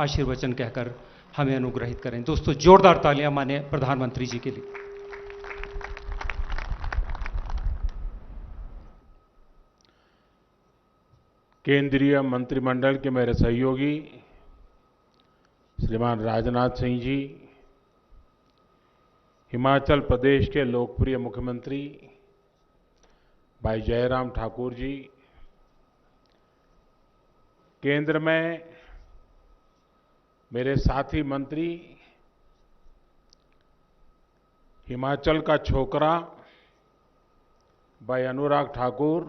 आशीर्वचन कहकर हमें अनुग्रहित करें। दोस्तों, जोरदार तालियां माने प्रधानमंत्री जी के लिए। केंद्रीय मंत्रिमंडल के मेरे सहयोगी श्रीमान राजनाथ सिंह जी, हिमाचल प्रदेश के लोकप्रिय मुख्यमंत्री भाई जयराम ठाकुर जी, केंद्र में मेरे साथी मंत्री, हिमाचल का छोकरा भाई अनुराग ठाकुर,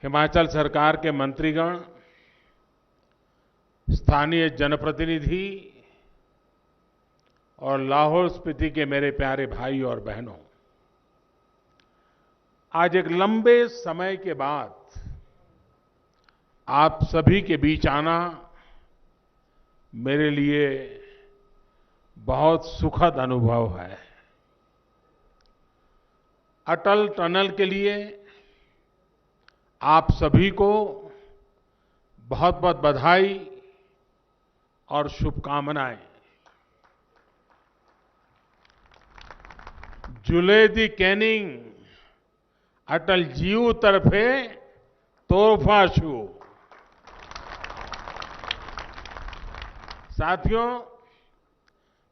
हिमाचल सरकार के मंत्रीगण, स्थानीय जनप्रतिनिधि और लाहौल स्पीति के मेरे प्यारे भाई और बहनों, आज एक लंबे समय के बाद आप सभी के बीच आना मेरे लिए बहुत सुखद अनुभव है। अटल टनल के लिए आप सभी को बहुत बहुत बधाई और शुभकामनाएं। जुले दी कैनिंग अटल जीव तरफे तोहफा छू। साथियों,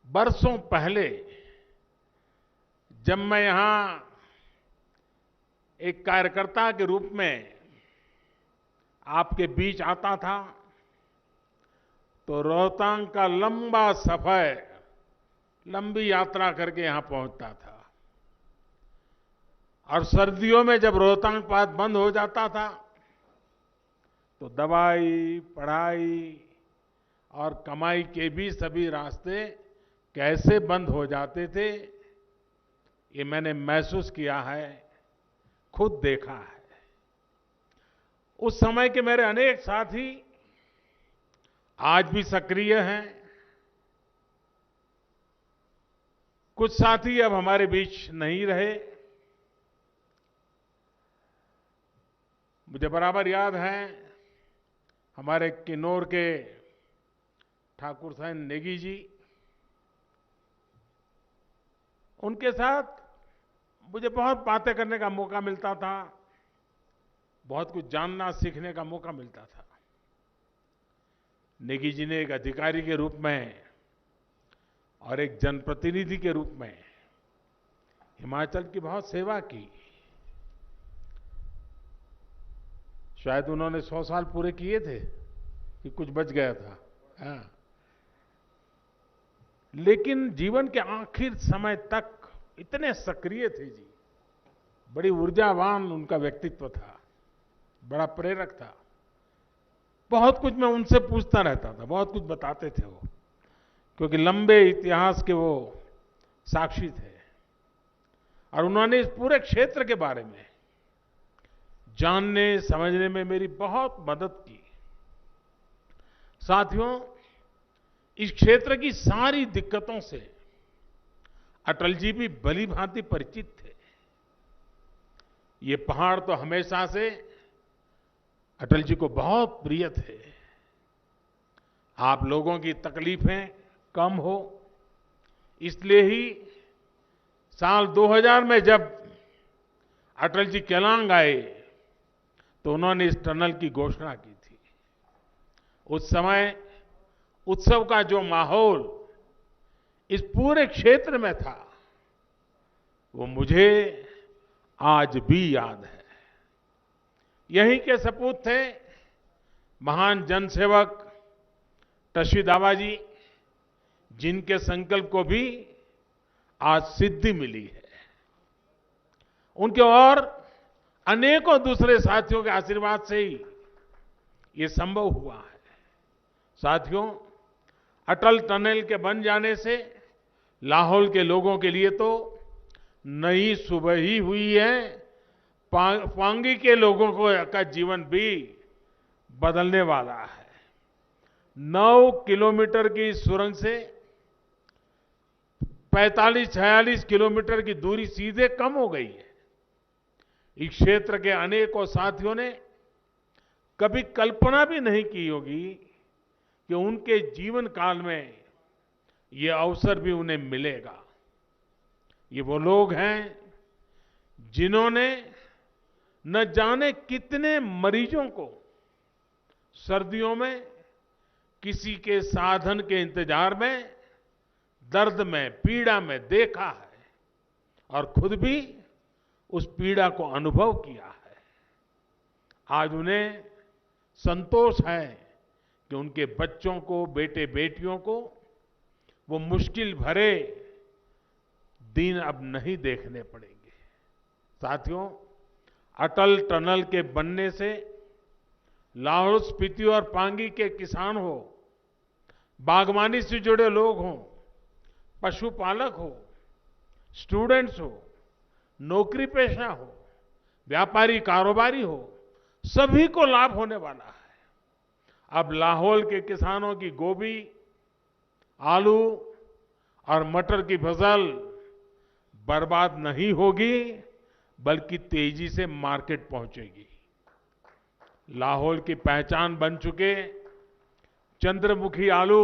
बरसों पहले जब मैं यहां एक कार्यकर्ता के रूप में आपके बीच आता था तो रोहतांग का लंबा सफर, लंबी यात्रा करके यहां पहुंचता था और सर्दियों में जब रोहतांग पास बंद हो जाता था तो दवाई, पढ़ाई और कमाई के भी सभी रास्ते कैसे बंद हो जाते थे, ये मैंने महसूस किया है, खुद देखा है। उस समय के मेरे अनेक साथी आज भी सक्रिय हैं। कुछ साथी अब हमारे बीच नहीं रहे। मुझे बराबर याद है हमारे किन्नौर के ठाकुर साहब नेगी जी, उनके साथ मुझे बहुत बातें करने का मौका मिलता था, बहुत कुछ जानना सीखने का मौका मिलता था। नेगी जी ने एक अधिकारी के रूप में और एक जनप्रतिनिधि के रूप में हिमाचल की बहुत सेवा की। शायद उन्होंने 100 साल पूरे किए थे कि कुछ बच गया था। हाँ। लेकिन जीवन के आखिर समय तक इतने सक्रिय थे जी, बड़ी ऊर्जावान उनका व्यक्तित्व था, बड़ा प्रेरक था। बहुत कुछ मैं उनसे पूछता रहता था, बहुत कुछ बताते थे वो, क्योंकि लंबे इतिहास के वो साक्षी थे और उन्होंने इस पूरे क्षेत्र के बारे में जानने समझने में मेरी बहुत मदद की। साथियों, इस क्षेत्र की सारी दिक्कतों से अटल जी भी भली भांति परिचित थे। ये पहाड़ तो हमेशा से अटल जी को बहुत प्रिय थे। आप लोगों की तकलीफें कम हो, इसलिए ही साल 2000 में जब अटल जी केलांग आए तो उन्होंने इस टनल की घोषणा की थी। उस समय उत्सव का जो माहौल इस पूरे क्षेत्र में था वो मुझे आज भी याद है। यहीं के सपूत थे महान जनसेवक टशी दावा जी, जिनके संकल्प को भी आज सिद्धि मिली है। उनके और अनेकों दूसरे साथियों के आशीर्वाद से ही ये संभव हुआ है। साथियों, अटल टनल के बन जाने से लाहौल के लोगों के लिए तो नई सुबह ही हुई है, पांगी के लोगों का जीवन भी बदलने वाला है। 9 किलोमीटर की सुरंग से 45-46 किलोमीटर की दूरी सीधे कम हो गई है। इस क्षेत्र के अनेकों साथियों ने कभी कल्पना भी नहीं की होगी कि उनके जीवन काल में ये अवसर भी उन्हें मिलेगा। ये वो लोग हैं जिन्होंने न जाने कितने मरीजों को सर्दियों में किसी के साधन के इंतजार में, दर्द में, पीड़ा में देखा है और खुद भी उस पीड़ा को अनुभव किया है। आज उन्हें संतोष है कि उनके बच्चों को, बेटे बेटियों को वो मुश्किल भरे दिन अब नहीं देखने पड़ेंगे। साथियों, अटल टनल के बनने से लाहौल स्पीति और पांगी के किसान हो, बागवानी से जुड़े लोग हों, पशुपालक हो, स्टूडेंट्स हो, नौकरी पेशा हो, व्यापारी कारोबारी हो, सभी को लाभ होने वाला है। अब लाहौल के किसानों की गोभी, आलू और मटर की फसल बर्बाद नहीं होगी, बल्कि तेजी से मार्केट पहुंचेगी। लाहौल की पहचान बन चुके चंद्रमुखी आलू,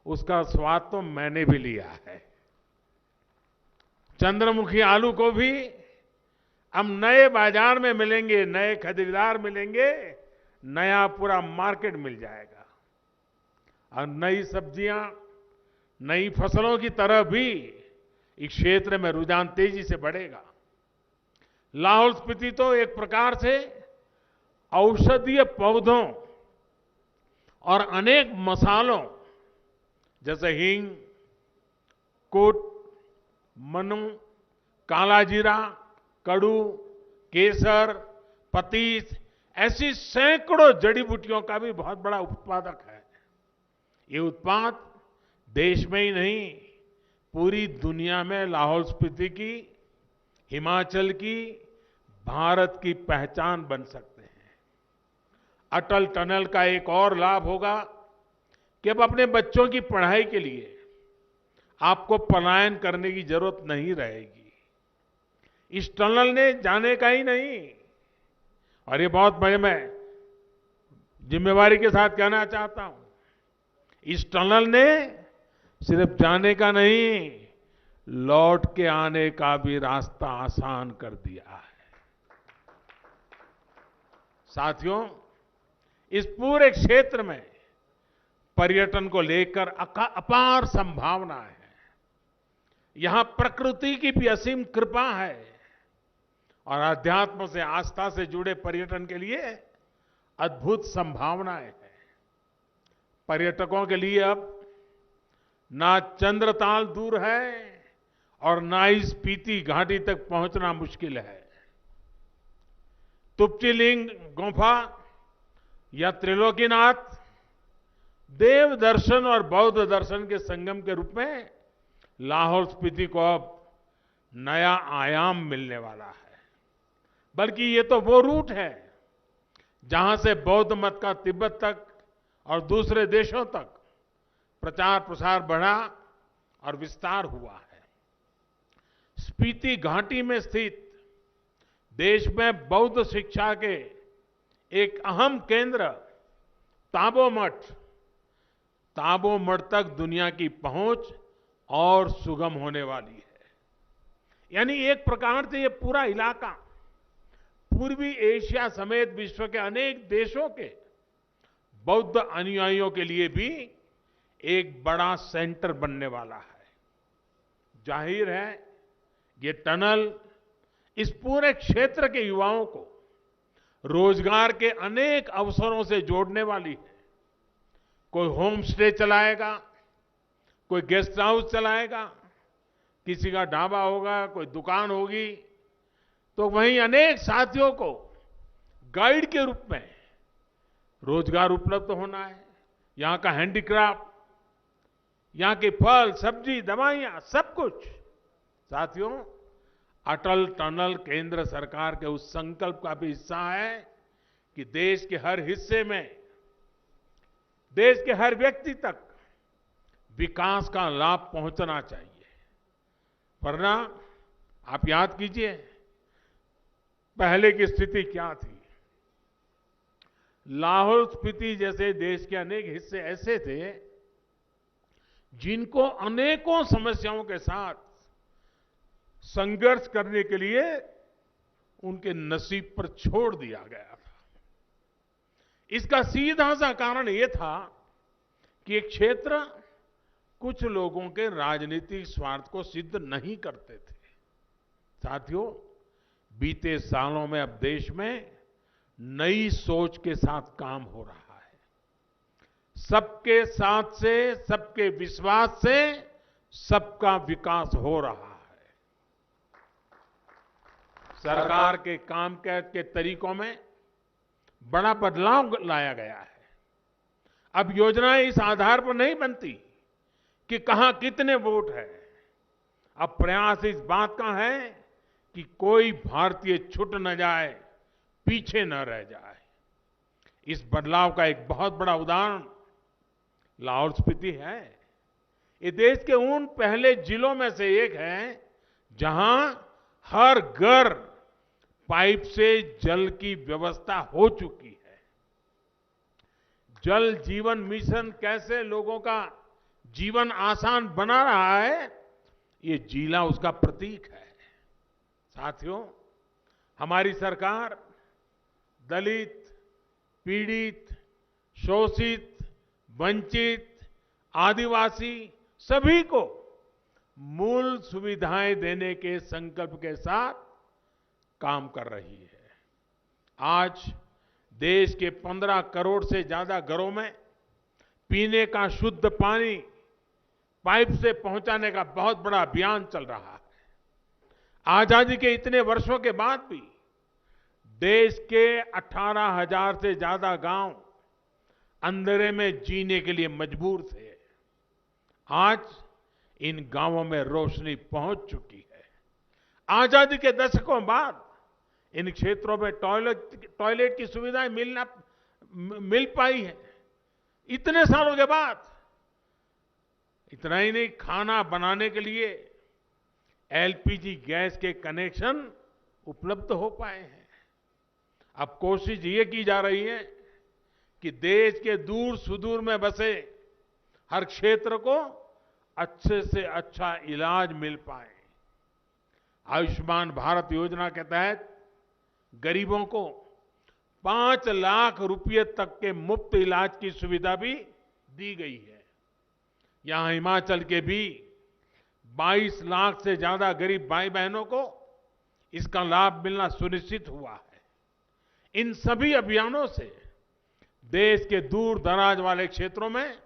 उसका स्वाद तो मैंने भी लिया है। चंद्रमुखी आलू को भी हम नए बाजार में मिलेंगे, नए खरीदार मिलेंगे, नया पूरा मार्केट मिल जाएगा। और नई सब्जियां, नई फसलों की तरफ भी इस क्षेत्र में रुझान तेजी से बढ़ेगा। लाहौल स्पीति तो एक प्रकार से औषधीय पौधों और अनेक मसालों जैसे हींग, कुट, मनु, काला जीरा, कड़ू, केसर, पतीस, ऐसी सैकड़ों जड़ी बूटियों का भी बहुत बड़ा उत्पादक है। ये उत्पाद देश में ही नहीं, पूरी दुनिया में लाहौल स्पीति की, हिमाचल की, भारत की पहचान बन सकते हैं। अटल टनल का एक और लाभ होगा कि अब अपने बच्चों की पढ़ाई के लिए आपको पलायन करने की जरूरत नहीं रहेगी। इस टनल ने जाने का ही नहीं, और ये बहुत बड़े मैं जिम्मेवारी के साथ कहना चाहता हूं, इस टनल ने सिर्फ जाने का नहीं, लौट के आने का भी रास्ता आसान कर दिया है। साथियों, इस पूरे क्षेत्र में पर्यटन को लेकर अपार संभावना है। यहां प्रकृति की भी असीम कृपा है और अध्यात्म से, आस्था से जुड़े पर्यटन के लिए अद्भुत संभावनाएं हैं। पर्यटकों के लिए अब ना चंद्रताल दूर है और ना ही स्पीति घाटी तक पहुंचना मुश्किल है। तुप्तिलिंग गुफा या त्रिलोकीनाथ देव दर्शन और बौद्ध दर्शन के संगम के रूप में लाहौल स्पीति को अब नया आयाम मिलने वाला है। बल्कि ये तो वो रूट है जहां से बौद्ध मत का तिब्बत तक और दूसरे देशों तक प्रचार प्रसार बढ़ा और विस्तार हुआ है। स्पीति घाटी में स्थित देश में बौद्ध शिक्षा के एक अहम केंद्र ताबो मठ तक दुनिया की पहुंच और सुगम होने वाली है। यानी एक प्रकार से ये पूरा इलाका पूर्वी एशिया समेत विश्व के अनेक देशों के बौद्ध अनुयायियों के लिए भी एक बड़ा सेंटर बनने वाला है। जाहिर है ये टनल इस पूरे क्षेत्र के युवाओं को रोजगार के अनेक अवसरों से जोड़ने वाली है। कोई होम स्टे चलाएगा, कोई गेस्ट हाउस चलाएगा, किसी का ढाबा होगा, कोई दुकान होगी, तो वहीं अनेक साथियों को गाइड के रूप में रोजगार उपलब्ध होना है। यहां का हैंडीक्राफ्ट, यहां के फल, सब्जी, दवाइयां, सब कुछ। साथियों, अटल टनल केंद्र सरकार के उस संकल्प का भी हिस्सा है कि देश के हर हिस्से में, देश के हर व्यक्ति तक विकास का लाभ पहुंचना चाहिए। वरना आप याद कीजिए पहले की स्थिति क्या थी। लाहौल स्पीति जैसे देश के अनेक हिस्से ऐसे थे जिनको अनेकों समस्याओं के साथ संघर्ष करने के लिए उनके नसीब पर छोड़ दिया गया था। इसका सीधा सा कारण यह था कि एक क्षेत्र कुछ लोगों के राजनीतिक स्वार्थ को सिद्ध नहीं करते थे। साथियों, बीते सालों में अब देश में नई सोच के साथ काम हो रहा है। सबके साथ से, सबके विश्वास से सबका विकास हो रहा है। सरकार के कामकाज के तरीकों में बड़ा बदलाव लाया गया है। अब योजनाएं इस आधार पर नहीं बनती कि कहां कितने वोट है। अब प्रयास इस बात का है कि कोई भारतीय छूट न जाए, पीछे न रह जाए। इस बदलाव का एक बहुत बड़ा उदाहरण लाहौल स्पीति है। ये देश के उन पहले जिलों में से एक है जहां हर घर पाइप से जल की व्यवस्था हो चुकी है। जल जीवन मिशन कैसे लोगों का जीवन आसान बना रहा है, ये जिला उसका प्रतीक है। साथियों, हमारी सरकार दलित, पीड़ित, शोषित, वंचित, आदिवासी सभी को मूल सुविधाएं देने के संकल्प के साथ काम कर रही है। आज देश के 15 करोड़ से ज्यादा घरों में पीने का शुद्ध पानी पाइप से पहुंचाने का बहुत बड़ा अभियान चल रहा है। आजादी के इतने वर्षों के बाद भी देश के 18,000 से ज्यादा गांव अंधेरे में जीने के लिए मजबूर थे। आज इन गांवों में रोशनी पहुंच चुकी है। आजादी के दशकों बाद इन क्षेत्रों में टॉयलेट की सुविधाएं मिल पाई है। इतने सालों के बाद इतना ही नहीं, खाना बनाने के लिए एलपीजी गैस के कनेक्शन उपलब्ध हो पाए हैं। अब कोशिश ये की जा रही है कि देश के दूर सुदूर में बसे हर क्षेत्र को अच्छे से अच्छा इलाज मिल पाए। आयुष्मान भारत योजना के तहत गरीबों को 5 लाख रुपए तक के मुफ्त इलाज की सुविधा भी दी गई है। यहां हिमाचल के भी 22 लाख से ज्यादा गरीब भाई बहनों को इसका लाभ मिलना सुनिश्चित हुआ है। इन सभी अभियानों से देश के दूर दराज वाले क्षेत्रों में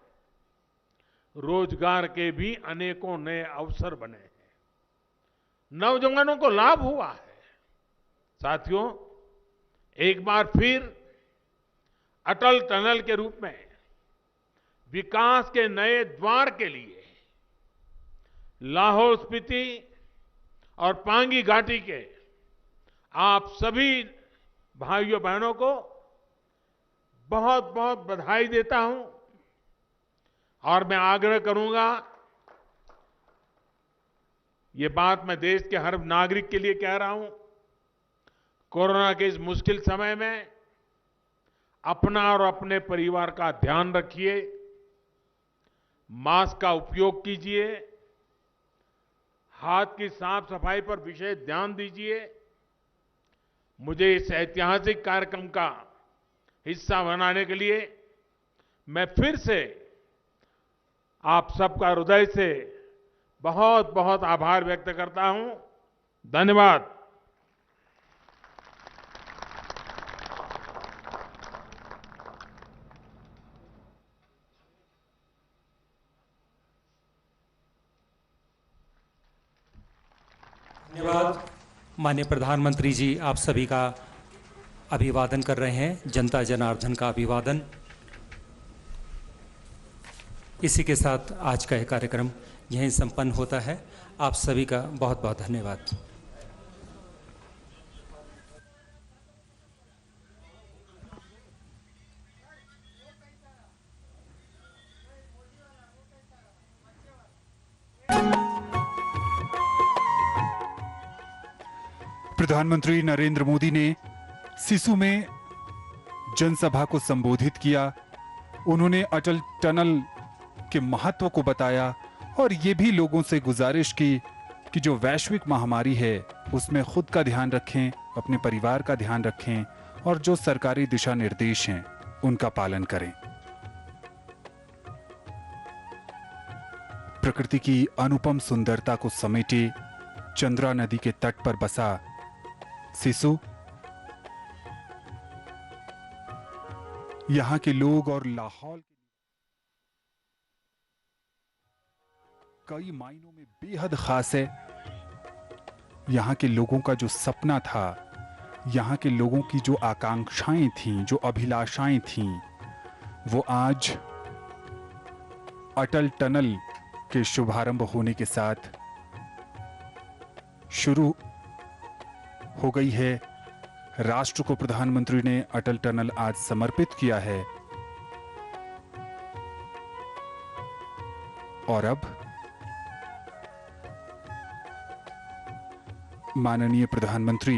रोजगार के भी अनेकों नए अवसर बने हैं। नौजवानों को लाभ हुआ है। साथियों, एक बार फिर अटल टनल के रूप में विकास के नए द्वार के लिए लाहौल स्पीति और पांगी घाटी के आप सभी भाइयों बहनों को बहुत बहुत बधाई देता हूं। और मैं आग्रह करूंगा, ये बात मैं देश के हर नागरिक के लिए कह रहा हूं, कोरोना के इस मुश्किल समय में अपना और अपने परिवार का ध्यान रखिए, मास्क का उपयोग कीजिए, हाथ की साफ सफाई पर विशेष ध्यान दीजिए। मुझे इस ऐतिहासिक कार्यक्रम का हिस्सा बनाने के लिए मैं फिर से आप सबका हृदय से बहुत बहुत आभार व्यक्त करता हूं। धन्यवाद। धन्यवाद। माननीय प्रधानमंत्री जी, आप सभी का अभिवादन कर रहे हैं। जनता जनार्दन का अभिवादन। इसी के साथ आज का यह कार्यक्रम यहीं संपन्न होता है। आप सभी का बहुत बहुत धन्यवाद। प्रधानमंत्री नरेंद्र मोदी ने सिसु में जनसभा को संबोधित किया। उन्होंने अटल टनल के महत्व को बताया और ये भी लोगों से गुजारिश की कि जो वैश्विक महामारी है उसमें खुद का ध्यान रखें, अपने परिवार का ध्यान रखें और जो सरकारी दिशा निर्देश हैं उनका पालन करें। प्रकृति की अनुपम सुंदरता को समेटे चंद्रा नदी के तट पर बसा सिसु यहां के लोग और लाहौल कई मायनों में बेहद खास है। यहां के लोगों का जो सपना था, यहां के लोगों की जो आकांक्षाएं थीं, जो अभिलाषाएं थीं, वो आज अटल टनल के शुभारंभ होने के साथ शुरू हो गई है। राष्ट्र को प्रधानमंत्री ने अटल टनल आज समर्पित किया है और अब माननीय प्रधानमंत्री